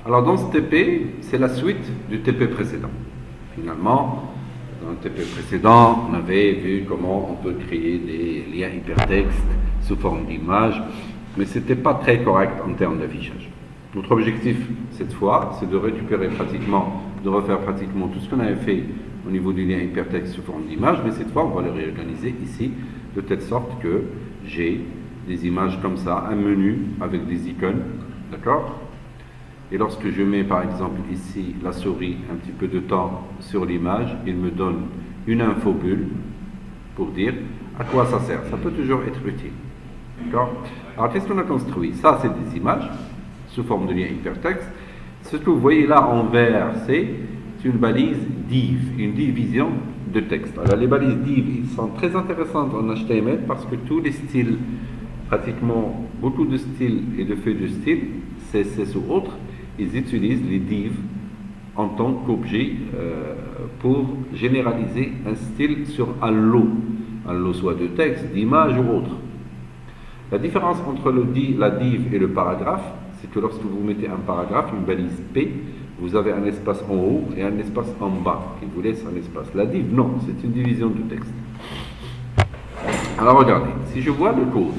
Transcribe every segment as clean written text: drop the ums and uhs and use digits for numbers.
Alors dans ce TP, c'est la suite du TP précédent. Finalement, dans le TP précédent, on avait vu comment on peut créer des liens hypertextes sous forme d'image, mais ce n'était pas très correct en termes d'affichage. Notre objectif cette fois, c'est de récupérer pratiquement, de refaire pratiquement tout ce qu'on avait fait au niveau du lien hypertexte sous forme d'image, mais cette fois, on va le réorganiser ici, de telle sorte que j'ai des images comme ça, un menu avec des icônes, d'accord? Et lorsque je mets par exemple ici la souris un petit peu de temps sur l'image, il me donne une infobulle pour dire à quoi ça sert. Ça peut toujours être utile. D'accord? Alors qu'est-ce qu'on a construit? Ça, c'est des images sous forme de lien hypertexte. Ce que vous voyez là en vert, c'est une balise div, une division de texte. Alors les balises div sont très intéressantes en HTML parce que tous les styles, pratiquement beaucoup de styles et de feuilles de style, CSS ou autres, ils utilisent les divs en tant qu'objet pour généraliser un style sur un lot soit de texte, d'image ou autre. La différence entre la div et le paragraphe, c'est que lorsque vous mettez un paragraphe, une balise P, vous avez un espace en haut et un espace en bas qui vous laisse un espace. La div, non, c'est une division de texte. Alors regardez, si je vois le code,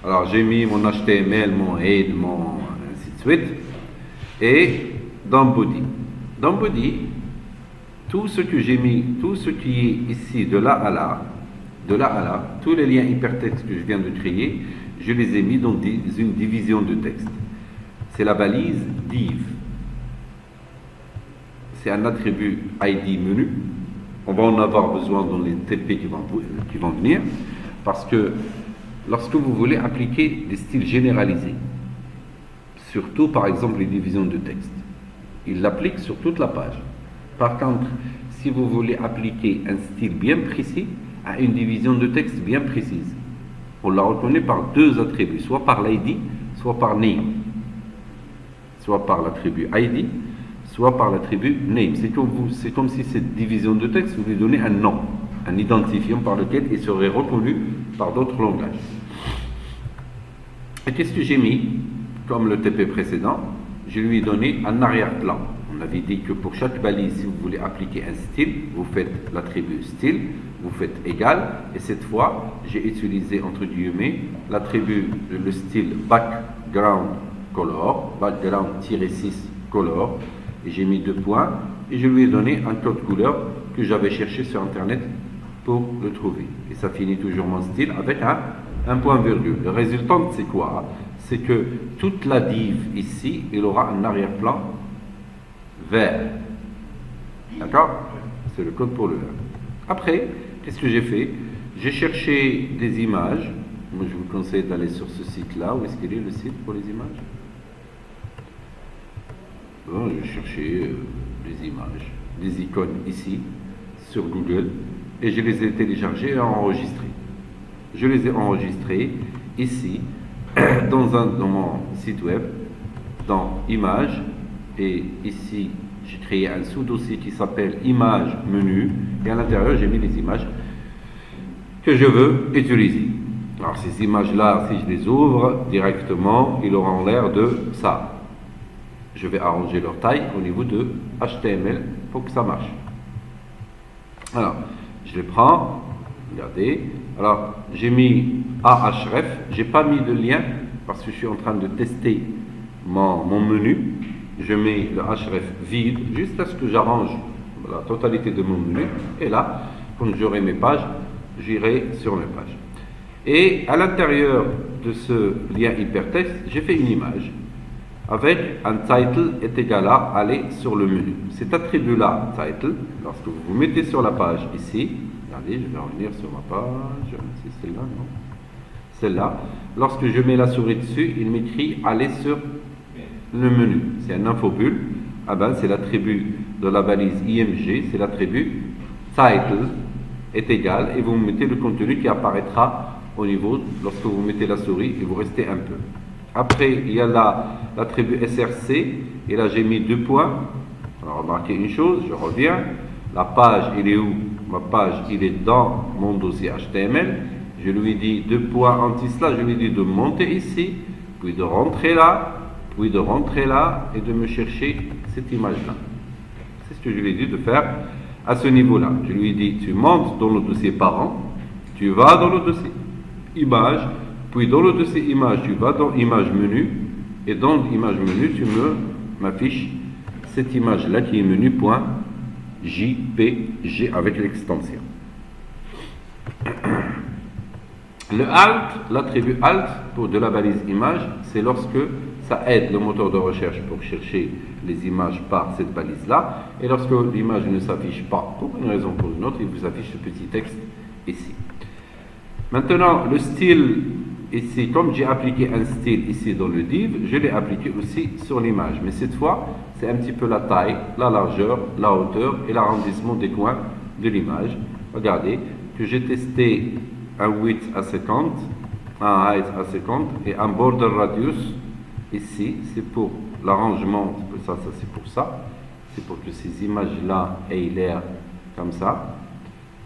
alors j'ai mis mon HTML, mon head, mon ainsi de suite, et dans body. Dans body, tout ce que j'ai mis, tout ce qui est ici de là à là, tous les liens hypertextes que je viens de créer, je les ai mis dans une division de texte. C'est la balise div. C'est un attribut ID menu. On va en avoir besoin dans les TP qui vont venir, parce que lorsque vous voulez appliquer des styles généralisés, surtout par exemple les divisions de texte, il l'applique sur toute la page. Par contre, si vous voulez appliquer un style bien précis à une division de texte bien précise, on la reconnaît par deux attributs, soit par l'ID, soit par name. Soit par l'attribut ID, soit par l'attribut name. C'est comme si cette division de texte, vous lui donnez un nom, un identifiant par lequel il serait reconnu par d'autres langages. Et qu'est-ce que j'ai mis? Comme le TP précédent, je lui ai donné un arrière-plan. On avait dit que pour chaque balise, si vous voulez appliquer un style, vous faites l'attribut style, vous faites égal, et cette fois, j'ai utilisé entre guillemets l'attribut, le style background color, background-6 color, et j'ai mis 2 points, et je lui ai donné un code couleur que j'avais cherché sur internet pour le trouver. Et ça finit toujours mon style avec un point virgule. Le résultat, c'est quoi? C'est que toute la div ici, il aura un arrière-plan vert. D'accord? C'est le code pour le vert. Après, qu'est-ce que j'ai fait? J'ai cherché des images. Moi, je vous conseille d'aller sur ce site-là. Où est-ce qu'il est le site pour les images? Bon, j'ai cherché des images, des icônes ici, sur Google, et je les ai téléchargées et enregistrées. Je les ai enregistrées ici, dans mon site web, dans Images, et ici, j'ai créé un sous-dossier qui s'appelle Images menu, et à l'intérieur, j'ai mis les images que je veux utiliser. Alors, ces images-là, si je les ouvre directement, ils auront l'air de ça. Je vais arranger leur taille au niveau de HTML pour que ça marche. Alors, je les prends, regardez. Alors, j'ai mis Ahref, j'ai pas mis de lien parce que je suis en train de tester mon menu. Je mets le href vide jusqu'à ce que j'arrange la totalité de mon menu. Et là, quand j'aurai mes pages, j'irai sur mes pages. Et à l'intérieur de ce lien hypertexte, j'ai fait une image avec un title est égal à aller sur le menu. Cet attribut-là, title, lorsque vous vous mettez sur la page ici, regardez, je vais revenir sur ma page, c'est celle-là, non? Celle-là, lorsque je mets la souris dessus, il m'écrit aller sur le menu. C'est un infobulle, ah ben, c'est l'attribut de la balise IMG, c'est l'attribut title est égal, et vous mettez le contenu qui apparaîtra au niveau, lorsque vous mettez la souris, et vous restez un peu. Après, il y a l'attribut SRC, et là j'ai mis 2 points. Alors remarquez une chose, je reviens, la page, il est où? Ma page, il est dans mon dossier HTML. Je lui dis 2 points anti-slash, je lui dis de monter ici, puis de rentrer là, puis de rentrer là et de me chercher cette image-là. C'est ce que je lui ai dit de faire à ce niveau-là. Je lui ai dit, tu montes dans le dossier parent, tu vas dans le dossier image, puis dans le dossier image, tu vas dans image menu, et dans l'image menu, tu m'affiches cette image-là qui est menu.jpg avec l'extension. Le alt, l'attribut alt pour de la balise image, c'est lorsque ça aide le moteur de recherche pour chercher les images par cette balise-là, et lorsque l'image ne s'affiche pas pour une raison ou pour une autre, il vous affiche ce petit texte ici. Maintenant, le style ici, comme j'ai appliqué un style ici dans le div, je l'ai appliqué aussi sur l'image, mais cette fois, c'est un petit peu la taille, la largeur, la hauteur et l'arrondissement des coins de l'image. Regardez que j'ai testé un width à 50, un height à 50 et un border radius ici, c'est pour l'arrangement, ça c'est pour ça, c'est pour que ces images-là aient l'air comme ça.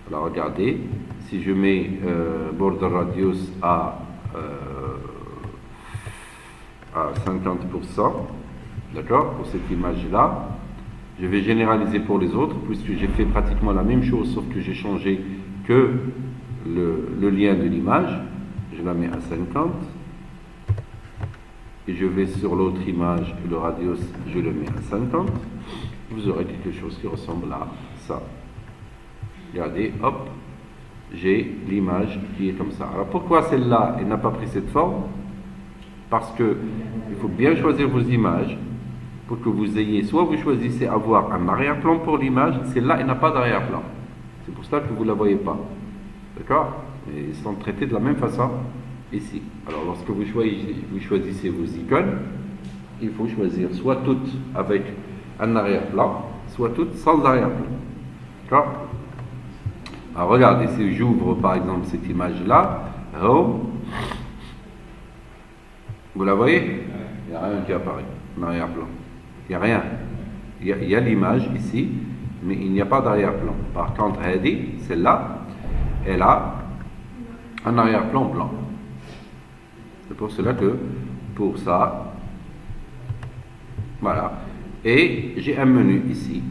Alors regardez, si je mets border radius à 50%, d'accord, pour cette image-là, je vais généraliser pour les autres, puisque j'ai fait pratiquement la même chose, sauf que j'ai changé que le lien de l'image. Je la mets à 50, et je vais sur l'autre image, et le radius, je le mets à 50. Vous aurez quelque chose qui ressemble à ça. Regardez, hop, j'ai l'image qui est comme ça. Alors pourquoi celle-là, elle n'a pas pris cette forme? Parce que il faut bien choisir vos images pour que vous ayez, soit vous choisissez avoir un arrière-plan pour l'image, celle-là, elle n'a pas d'arrière-plan. C'est pour ça que vous ne la voyez pas. D'accord? Ils sont traités de la même façon ici. Alors lorsque vous choisissez vos icônes, il faut choisir soit toutes avec un arrière-plan, soit toutes sans arrière-plan. D'accord? Alors regardez, si j'ouvre par exemple cette image-là, Home, vous la voyez? Il n'y a rien qui apparaît en arrière-plan. Il n'y a rien. Il y a l'image ici, mais il n'y a pas d'arrière-plan. Par contre, Hadi, celle-là, elle a un arrière-plan blanc. C'est pour cela que, pour ça, voilà. Et j'ai un menu ici.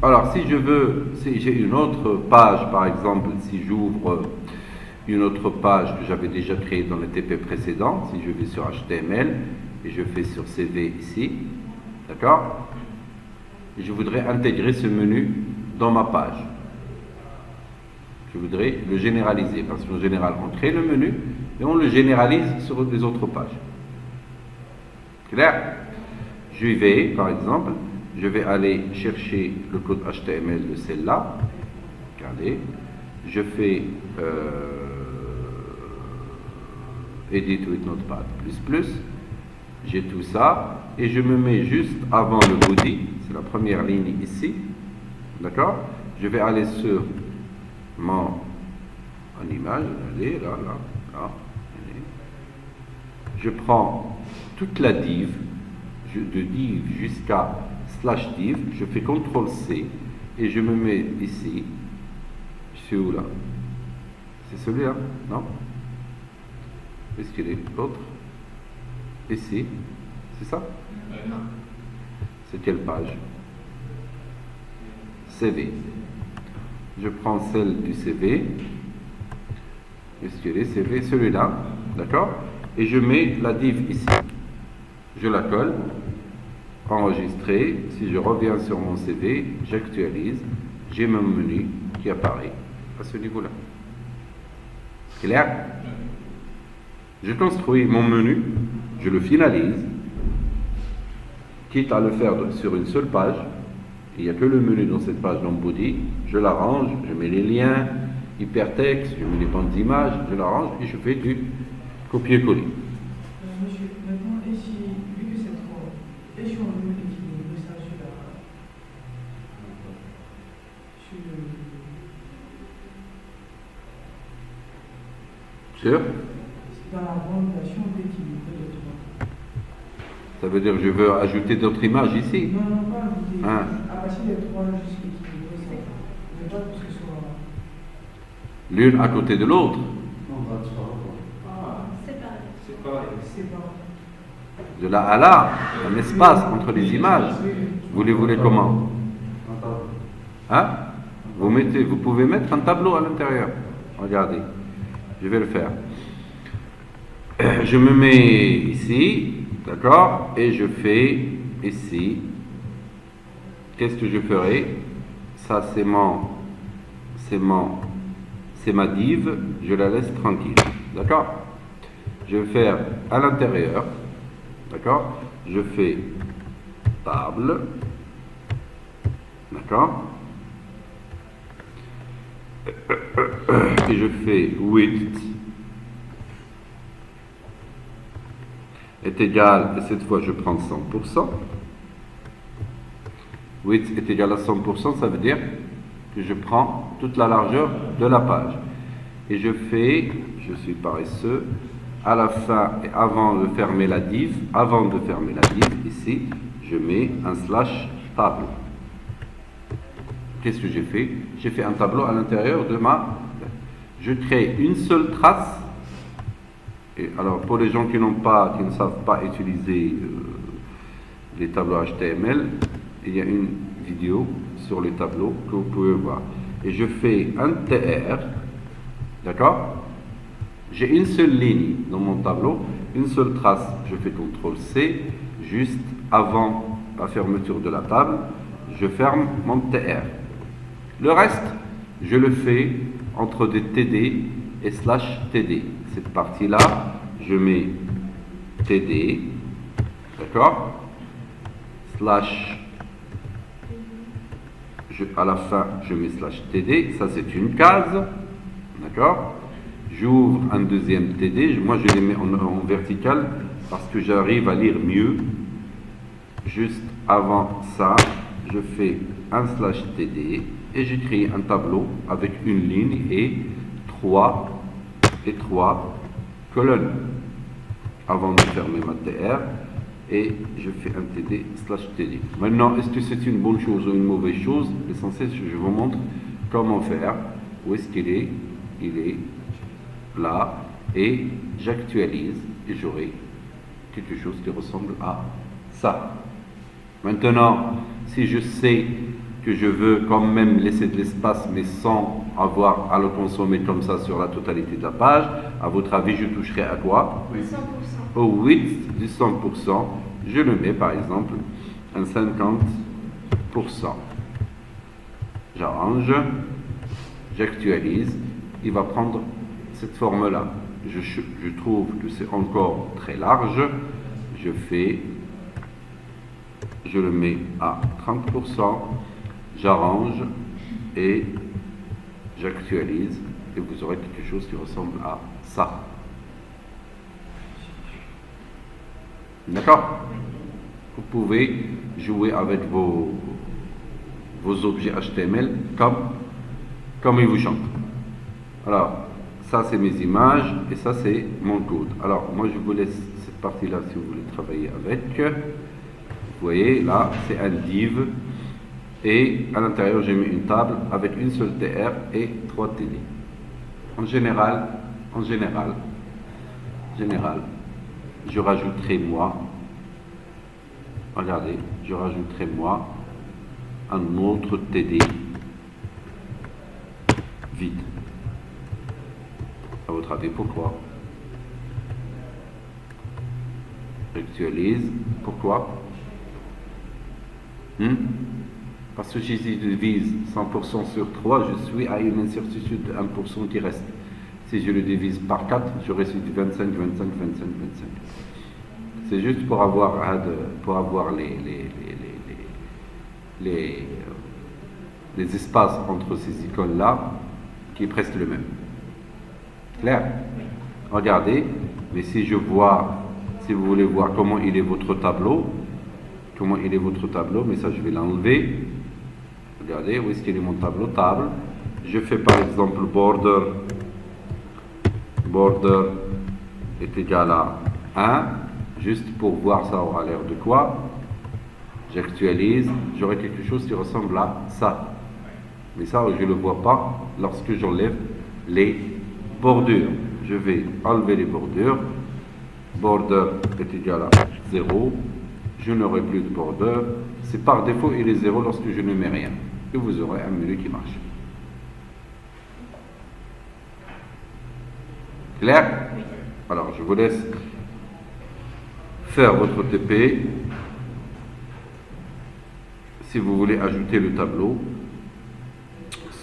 Alors, si j'ai une autre page, par exemple, si j'ouvre une autre page que j'avais déjà créée dans le TP précédent, si je vais sur HTML et je fais sur CV ici, d'accord? Je voudrais intégrer ce menu dans ma page. Je voudrais le généraliser, parce qu'en général, on crée le menu et on le généralise sur les autres pages. Clair? Je vais, par exemple, je vais aller chercher le code HTML de celle-là. Regardez. Je fais Edit with Notepad++. J'ai tout ça. Et je me mets juste avant le body. C'est la première ligne ici. D'accord? Je vais aller sur mon image. Allez, là. Allez. Je prends toute la div. De div jusqu'à /div, je fais CTRL-C et je me mets ici. Je suis où là? C'est celui-là? Non? Est-ce qu'il est l'autre? Ici? C'est ça? C'est quelle page? CV. Je prends celle du CV. Est-ce qu'il est CV? Celui-là. D'accord? Et je mets la div ici. Je la colle. Enregistrer, si je reviens sur mon CV, j'actualise, j'ai mon menu qui apparaît à ce niveau-là. Clair? Je construis mon menu, je le finalise, quitte à le faire sur une seule page, il n'y a que le menu dans cette page dans body, je l'arrange, je mets les liens, hypertexte, je mets les bandes d'images, je l'arrange et je fais du copier-coller. Monsieur, maintenant, vu que c'est trop, et si on veut équilibrer ça sur dans la bande version, on peut équilibrer les trois. Ça veut dire que je veux ajouter d'autres images ici? Non, pas ajouter. Ah. À partir des trois, juste équilibrer ça. Mais pas parce que ce soit. L'une à côté de l'autre? Non, pas de Séparé. De là à là, un espace entre les images. Vous les voulez comment? Hein? Vous pouvez mettre un tableau à l'intérieur. Regardez, je vais le faire. Je me mets ici, d'accord? Et je fais ici. Qu'est-ce que je ferai? Ça, c'est ma div. Je la laisse tranquille, d'accord? Je vais faire à l'intérieur, d'accord? Je fais table, d'accord? Et je fais width est égal, et cette fois je prends 100%. Width est égal à 100%, ça veut dire que je prends toute la largeur de la page. Et je suis paresseux, à la fin et avant de fermer la div, ici, je mets un slash table. Qu'est-ce que j'ai fait? J'ai fait un tableau à l'intérieur de Je crée une seule trace. Et alors, pour les gens qui ne savent pas utiliser les tableaux HTML, il y a une vidéo sur les tableaux que vous pouvez voir. Et je fais un TR, d'accord? J'ai une seule ligne dans mon tableau, une seule trace. Je fais CTRL-C, juste avant la fermeture de la table, je ferme mon TR. Le reste, je le fais entre des TD et slash TD. Cette partie-là, je mets TD, d'accord? Slash, à la fin, je mets slash TD. Ça, c'est une case, d'accord? J'ouvre un deuxième TD. Moi, je les mets en vertical parce que j'arrive à lire mieux. Juste avant ça, je fais un slash TD et j'écris un tableau avec une ligne et trois colonnes avant de fermer ma TR, et je fais un TD slash TD. Maintenant, est-ce que c'est une bonne chose ou une mauvaise chose? L'essentiel, je vous montre comment faire. Où est-ce qu'il est? Il est là, et j'actualise et j'aurai quelque chose qui ressemble à ça. Maintenant, si je sais que je veux quand même laisser de l'espace mais sans avoir à le consommer comme ça sur la totalité de la page, à votre avis, je toucherai à quoi? 100%. Au width du 100%, je le mets par exemple un 50%. J'arrange, j'actualise, il va prendre cette forme-là. Je trouve que c'est encore très large, je le mets à 30%, j'arrange et j'actualise et vous aurez quelque chose qui ressemble à ça. D'accord? Vous pouvez jouer avec vos objets HTML comme il vous chante. Alors, ça c'est mes images et ça c'est mon code. Alors, moi je vous laisse cette partie-là si vous voulez travailler avec. Vous voyez, là c'est un div et à l'intérieur j'ai mis une table avec une seule TR et 3 TD. En général, je rajouterai moi, regardez, je rajouterai moi un autre TD vide. À votre avis, pourquoi? J'actualise. Pourquoi? Parce que si je divise 100% sur 3, je suis à une incertitude de 1% qui reste. Si je le divise par 4, je reste du 25, 25, 25, 25. C'est juste pour avoir les espaces entre ces icônes-là qui est presque le même. Clair? Regardez, mais si vous voulez voir comment il est votre tableau, mais ça je vais l'enlever. Regardez, où est-ce qu'il est mon tableau? Table. Je fais par exemple border est égal à 1, juste pour voir ça aura l'air de quoi. J'actualise, j'aurai quelque chose qui ressemble à ça. Mais ça, je ne le vois pas lorsque j'enlève les bordures. Je vais enlever les bordures border est égal à 0, je n'aurai plus de border. C'est par défaut, il est 0 lorsque je ne mets rien. Et vous aurez un menu qui marche. Clair? Alors, je vous laisse faire votre TP. Si vous voulez ajouter le tableau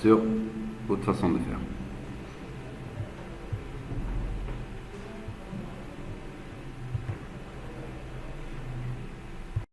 sur votre façon de faire.